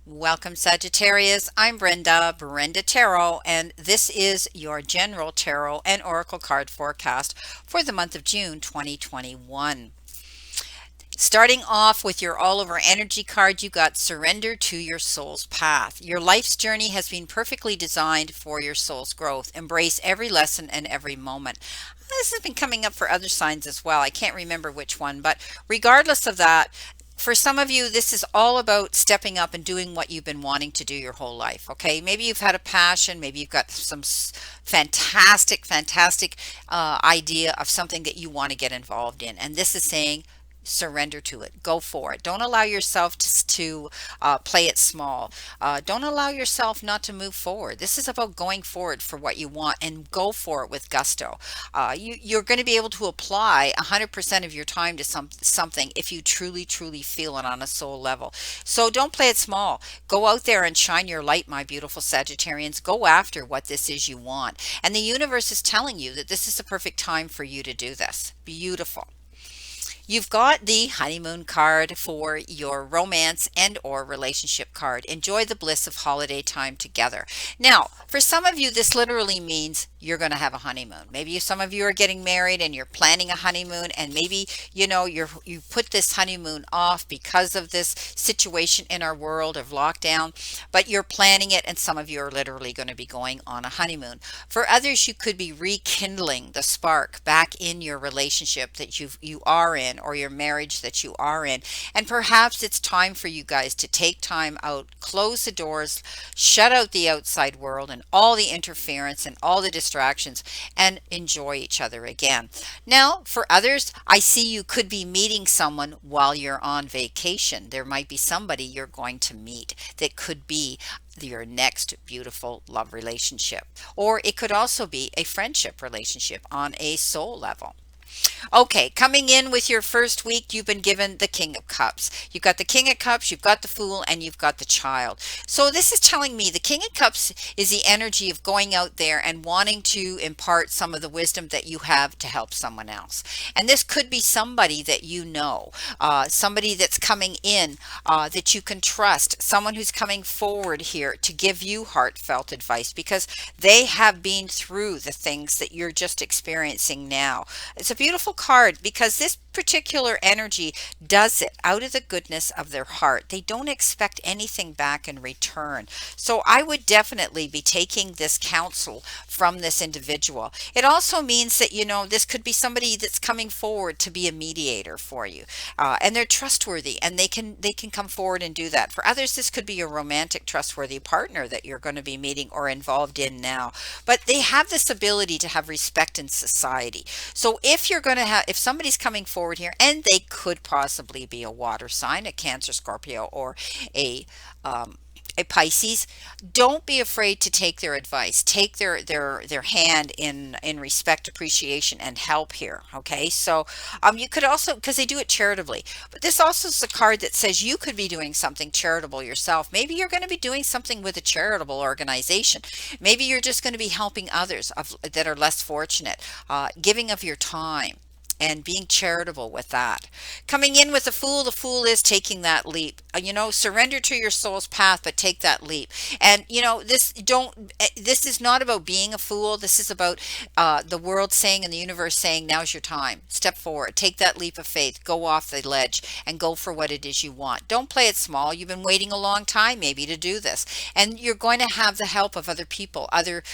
Welcome, Sagittarius. I'm Brenda Tarot, and this is your general tarot and oracle card forecast for the month of June 2021. Starting off with your all over energy card, you got surrender to your soul's path. Your life's journey has been perfectly designed for your soul's growth. Embrace every lesson and every moment. This has been coming up for other signs as well. I can't remember which one, but regardless of that, for some of you, this is all about stepping up and doing what you've been wanting to do your whole life. Okay. Maybe you've had a passion. Maybe you've got some fantastic idea of something that you want to get involved in. And this is saying, surrender to it. Go for it. Don't allow yourself to play it small. Don't allow yourself not to move forward. This is about going forward for what you want and go for it with gusto. You're going to be able to apply 100% of your time to something if you truly feel it on a soul level. So don't play it small. Go out there and shine your light, my beautiful Sagittarians. Go after what this is you want. And the universe is telling you that this is the perfect time for you to do this. Beautiful. You've got the honeymoon card for your romance and or relationship card. Enjoy the bliss of holiday time together. Now, for some of you, this literally means you're going to have a honeymoon. Maybe some of you are getting married and you're planning a honeymoon, and maybe, you put this honeymoon off because of this situation in our world of lockdown, but you're planning it, and some of you are literally going to be going on a honeymoon. For others, you could be rekindling the spark back in your relationship that you are in, or your marriage that you are in. And perhaps it's time for you guys to take time out, close the doors, shut out the outside world and all the interference and all the distractions, and enjoy each other again. Now, for others, I see you could be meeting someone while you're on vacation. There might be somebody you're going to meet that could be your next beautiful love relationship. Or it could also be a friendship relationship on a soul level. Okay, coming in with your first week, you've been given the King of Cups. You've got the King of Cups, you've got the Fool, and you've got the Child. So this is telling me the King of Cups is the energy of going out there and wanting to impart some of the wisdom that you have to help someone else. And this could be somebody that you know, somebody that's coming in that you can trust, someone who's coming forward here to give you heartfelt advice because they have been through the things that you're just experiencing now. It's a beautiful card because this particular energy does it out of the goodness of their heart. They don't expect anything back in return. So I would definitely be taking this counsel from this individual. It also means that, this could be somebody that's coming forward to be a mediator for you. And they're trustworthy and they can come forward and do that. For others, this could be a romantic, trustworthy partner that you're going to be meeting or involved in now. But they have this ability to have respect in society. So if somebody's coming forward here, and they could possibly be a water sign, a Cancer, Scorpio, or a um, a Pisces, don't be afraid to take their advice. Take their hand in respect, appreciation, and help here. Okay, so you could also, because they do it charitably, but this also is a card that says you could be doing something charitable yourself. Maybe you're going to be doing something with a charitable organization. Maybe you're just going to be helping others that are less fortunate, giving of your time and being charitable with that. Coming in with the Fool is taking that leap. Surrender to your soul's path, but take that leap. And this is not about being a fool. This is about the world saying and the universe saying, now's your time. Step forward, take that leap of faith, go off the ledge and go for what it is you want. Don't play it small. You've been waiting a long time maybe to do this. And you're going to have the help of other people, other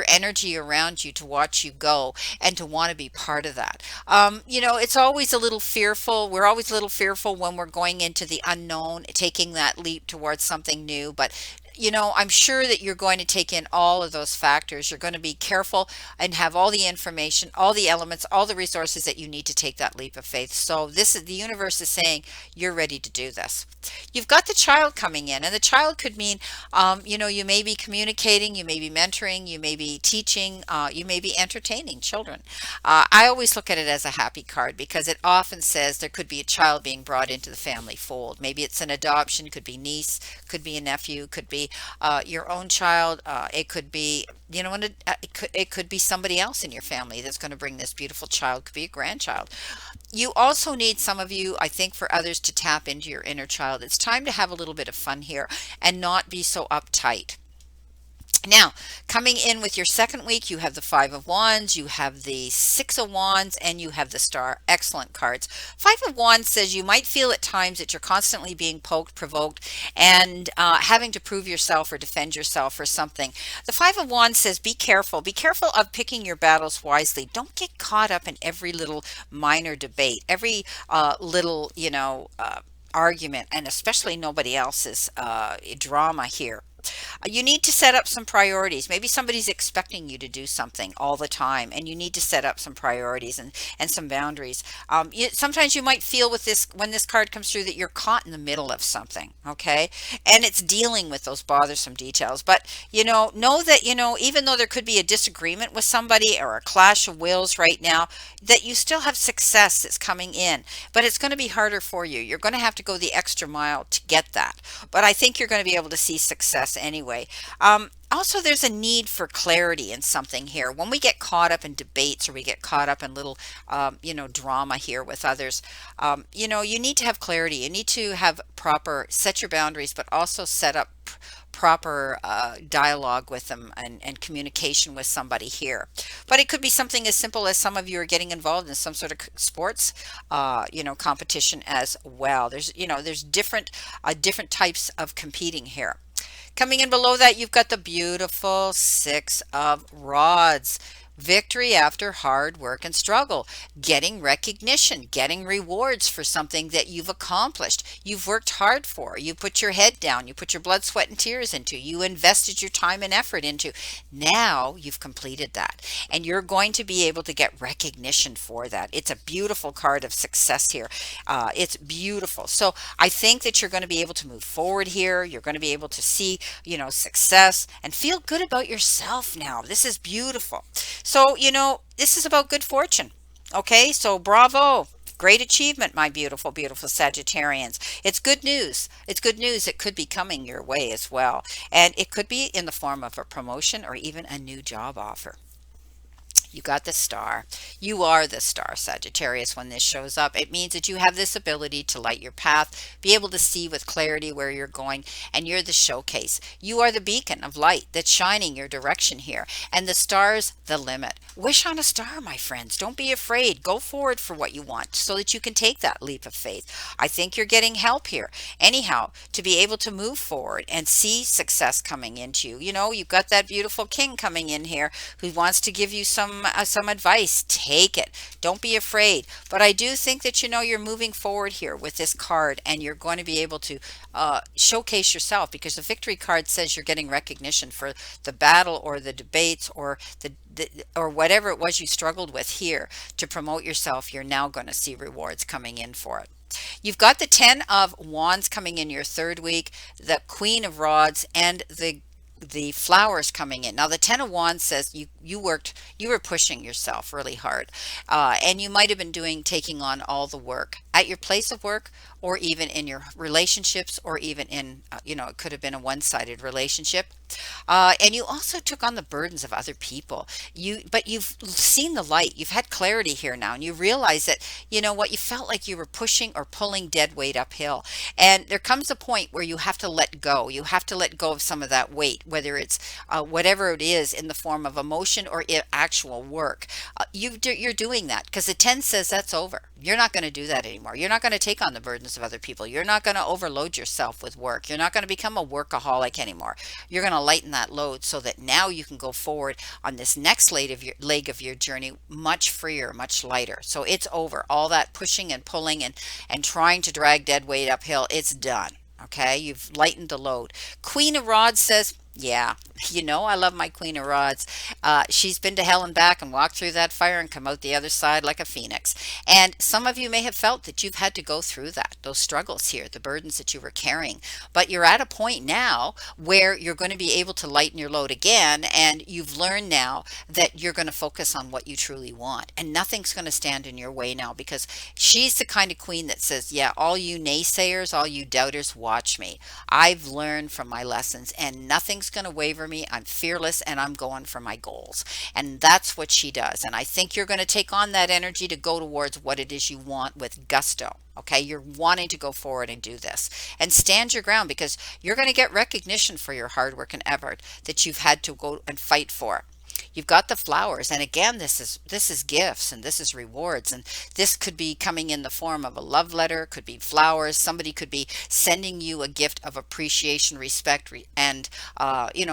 energy around you to watch you go and to want to be part of that. It's always a little fearful. We're always a little fearful when we're going into the unknown, taking that leap towards something new. But I'm sure that you're going to take in all of those factors. You're going to be careful and have all the information, all the elements, all the resources that you need to take that leap of faith. So this is the universe is saying you're ready to do this. You've got the child coming in, and the child could mean, you may be communicating, you may be mentoring, you may be teaching, you may be entertaining children. I always look at it as a happy card because it often says there could be a child being brought into the family fold. Maybe it's an adoption, could be niece, could be a nephew, could be your own child. It could be, and it could be somebody else in your family that's going to bring this beautiful child. Could be a grandchild. You also need, some of you, I think, for others to tap into your inner child. It's time to have a little bit of fun here and not be so uptight. Now, coming in with your second week, you have the Five of Wands, you have the Six of Wands, and you have the Star. Excellent cards. Five of Wands says you might feel at times that you're constantly being poked, provoked, and having to prove yourself or defend yourself for something. The Five of Wands says be careful. Be careful of picking your battles wisely. Don't get caught up in every little minor debate, every little, argument, and especially nobody else's drama here. You need to set up some priorities. Maybe somebody's expecting you to do something all the time, and you need to set up some priorities and some boundaries. Sometimes you might feel with this, when this card comes through, that you're caught in the middle of something, okay? And it's dealing with those bothersome details. But, know that, even though there could be a disagreement with somebody or a clash of wills right now, that you still have success that's coming in. But it's going to be harder for you. You're going to have to go the extra mile to get that. But I think you're going to be able to see success anyway. Also, there's a need for clarity in something here. When we get caught up in debates or we get caught up in little, drama here with others, you need to have clarity. You need to have set your boundaries, but also set up proper dialogue with them and communication with somebody here. But it could be something as simple as some of you are getting involved in some sort of sports, competition as well. There's different types of competing here. Coming in below that, you've got the beautiful Six of Rods. Victory after hard work and struggle, getting recognition, getting rewards for something that you've accomplished, you've worked hard for, you put your head down, you put your blood, sweat, and tears into, you invested your time and effort into. Now you've completed that, and you're going to be able to get recognition for that. It's a beautiful card of success here. It's beautiful. So I think that you're going to be able to move forward here. You're going to be able to see, success and feel good about yourself now. This is beautiful. So, this is about good fortune. Okay, so bravo. Great achievement, my beautiful, beautiful Sagittarians. It's good news. It's good news. It could be coming your way as well. And it could be in the form of a promotion or even a new job offer. You got the star. You are the star, Sagittarius, when this shows up. It means that you have this ability to light your path, be able to see with clarity where you're going, and you're the showcase. You are the beacon of light that's shining your direction here. And the star's the limit. Wish on a star, my friends. Don't be afraid. Go forward for what you want so that you can take that leap of faith. I think you're getting help here. Anyhow, to be able to move forward and see success coming into you. You've got that beautiful king coming in here who wants to give you some advice. Take it. Don't be afraid. But I do think that you're moving forward here with this card, and you're going to be able to showcase yourself, because the victory card says you're getting recognition for the battle or the debates or or whatever it was you struggled with here to promote yourself. You're now going to see rewards coming in for it. You've got the Ten of Wands coming in your third week, the Queen of Rods, and the flowers coming in. Now the Ten of Wands says you were pushing yourself really hard, and you might have been taking on all the work at your place of work, or even in your relationships, or even in it could have been a one-sided relationship, and you also took on the burdens of other people. But you've seen the light. You've had clarity here now, and you realize that what you felt like you were pushing or pulling dead weight uphill, and there comes a point where you have to let go. You have to let go of some of that weight, whether it's whatever it is in the form of emotion or actual work. You're doing that because the 10 says that's over. You're not going to do that anymore. You're not going to take on the burdens of other people. You're not going to overload yourself with work. You're not going to become a workaholic anymore. You're going to lighten that load so that now you can go forward on this next leg of your journey much freer, much lighter. So it's over. All that pushing and pulling and trying to drag dead weight uphill, it's done. Okay, you've lightened the load. Queen of Rods says, yeah, I love my Queen of Rods. She's been to hell and back and walked through that fire and come out the other side like a phoenix. And some of you may have felt that you've had to go through that, those struggles here, the burdens that you were carrying. But you're at a point now where you're going to be able to lighten your load again. And you've learned now that you're going to focus on what you truly want. And nothing's going to stand in your way now, because she's the kind of queen that says, yeah, all you naysayers, all you doubters, watch me. I've learned from my lessons and nothing's going to waver me. I'm fearless and I'm going for my goals. And that's what she does. And I think you're going to take on that energy to go towards what it is you want with gusto. Okay, you're wanting to go forward and do this and stand your ground, because you're going to get recognition for your hard work and effort that you've had to go and fight for. You've got the flowers, and again, this is gifts and this is rewards, and this could be coming in the form of a love letter, could be flowers. Somebody could be sending you a gift of appreciation, respect, and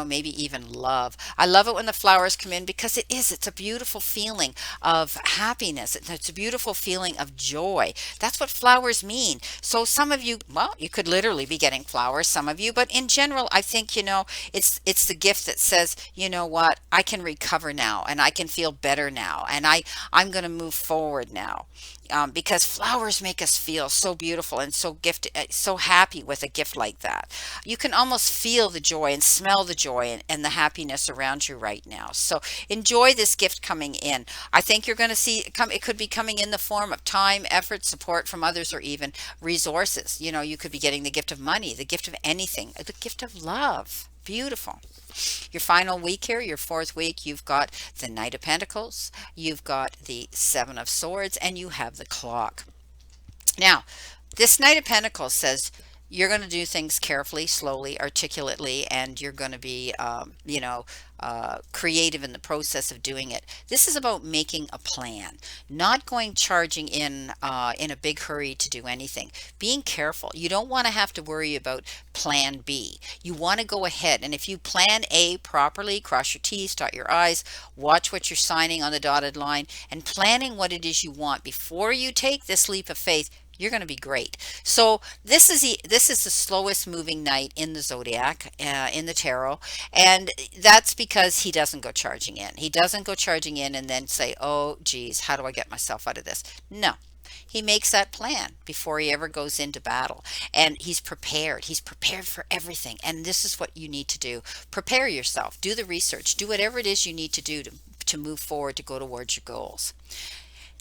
maybe even love. I love it when the flowers come in, because it's a beautiful feeling of happiness. It's a beautiful feeling of joy. That's what flowers mean. So some of you, well, you could literally be getting flowers, some of you, but in general, I think, it's the gift that says, you know what, I can recover now and I can feel better now, and I'm going to move forward now. Because flowers make us feel so beautiful and so gifted, so happy with a gift like that. You can almost feel the joy and smell the joy and the happiness around you right now. So enjoy this gift coming in. I think you're going to see it could be coming in the form of time, effort, support from others, or even resources. You could be getting the gift of money, the gift of anything, the gift of love. Beautiful. Your final week here, your fourth week, you've got the Knight of Pentacles, you've got the Seven of Swords, and you have the Clock. Now, this Knight of Pentacles says you're going to do things carefully, slowly, articulately, and you're going to be, creative in the process of doing it. This is about making a plan, not going charging in a big hurry to do anything. Being careful. You don't want to have to worry about plan B. You want to go ahead, and if you plan A properly, cross your T's, dot your I's, watch what you're signing on the dotted line, and planning what it is you want before you take this leap of faith, you're going to be great. So this is the slowest moving night in the zodiac, in the tarot, and that's because he doesn't go charging in. He doesn't go charging in and then say, "Oh, geez, how do I get myself out of this?" No. He makes that plan before he ever goes into battle, and he's prepared. He's prepared for everything, and this is what you need to do. Prepare yourself. Do the research. Do whatever it is you need to do to move forward, to go towards your goals.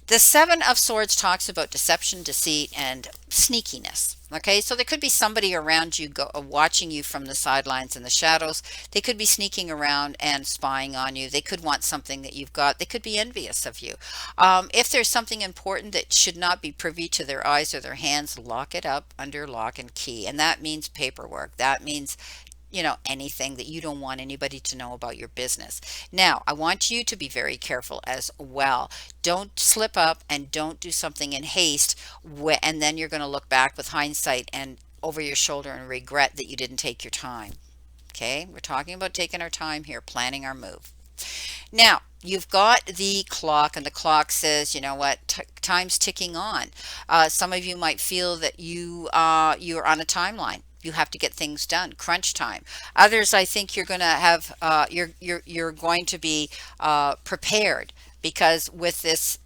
The Seven of Swords talks about deception, deceit, and sneakiness. Okay, so there could be somebody around you watching you from the sidelines in the shadows. They could be sneaking around and spying on you. They could want something that you've got. They could be envious of you. If there's something important that should not be privy to their eyes or their hands, lock it up under lock and key. And that means paperwork. That means anything that you don't want anybody to know about your business. Now, I want you to be very careful as well. Don't slip up and don't do something in haste, and then you're going to look back with hindsight and over your shoulder and regret that you didn't take your time. Okay, we're talking about taking our time here, planning our move. Now, you've got the clock, and the clock says, you know what, time's ticking on. Some of you might feel that you're on a timeline. You have to get things done, crunch time. Others, I think you're going to have you're going to be prepared, because with this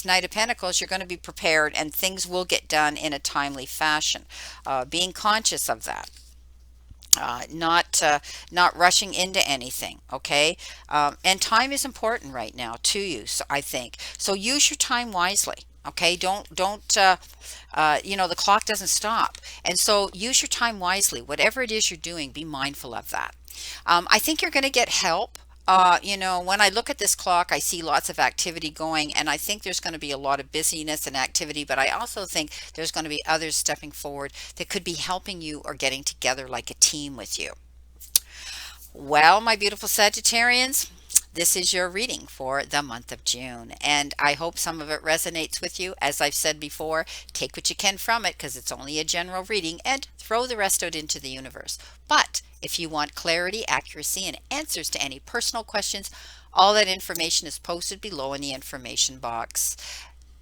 Knight of Pentacles, you're going to be prepared, and things will get done in a timely fashion. Being conscious of that. Not rushing into anything. Okay, and time is important right now to you, so I think so. Use your time wisely. Okay, don't the clock doesn't stop, and so use your time wisely. Whatever it is you're doing, be mindful of that. I think you're going to get help. When I look at this clock, I see lots of activity going, and I think there's going to be a lot of busyness and activity, but I also think there's going to be others stepping forward that could be helping you or getting together like a team with you. Well, my beautiful Sagittarians, this is your reading for the month of June, and I hope some of it resonates with you. As I've said before, take what you can from it, because it's only a general reading, and throw the rest out into the universe. But if you want clarity, accuracy, and answers to any personal questions, all that information is posted below in the information box.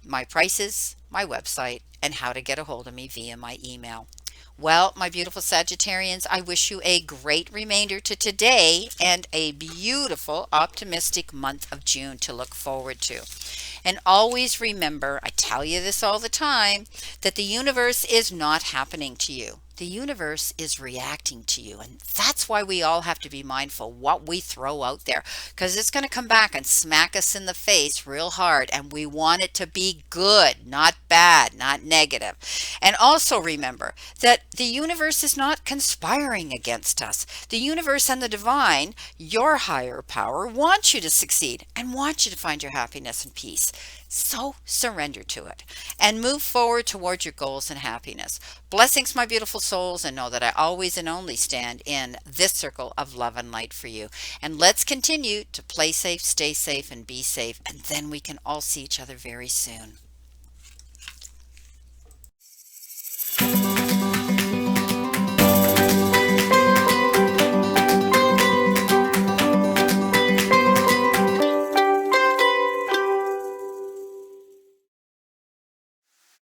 My prices, my website, and how to get a hold of me via my email. Well, my beautiful Sagittarians, I wish you a great remainder to today and a beautiful, optimistic month of June to look forward to. And always remember, I tell you this all the time, that the universe is not happening to you. The universe is reacting to you. And that's why we all have to be mindful what we throw out there, because it's going to come back and smack us in the face real hard. And we want it to be good, not bad, not negative. And also remember that the universe is not conspiring against us. The universe and the divine, your higher power, wants you to succeed and wants you to find your happiness and peace. So surrender to it and move forward towards your goals and happiness. Blessings, my beautiful souls, and know that I always and only stand in this circle of love and light for you. And let's continue to play safe, stay safe, and be safe. And then we can all see each other very soon.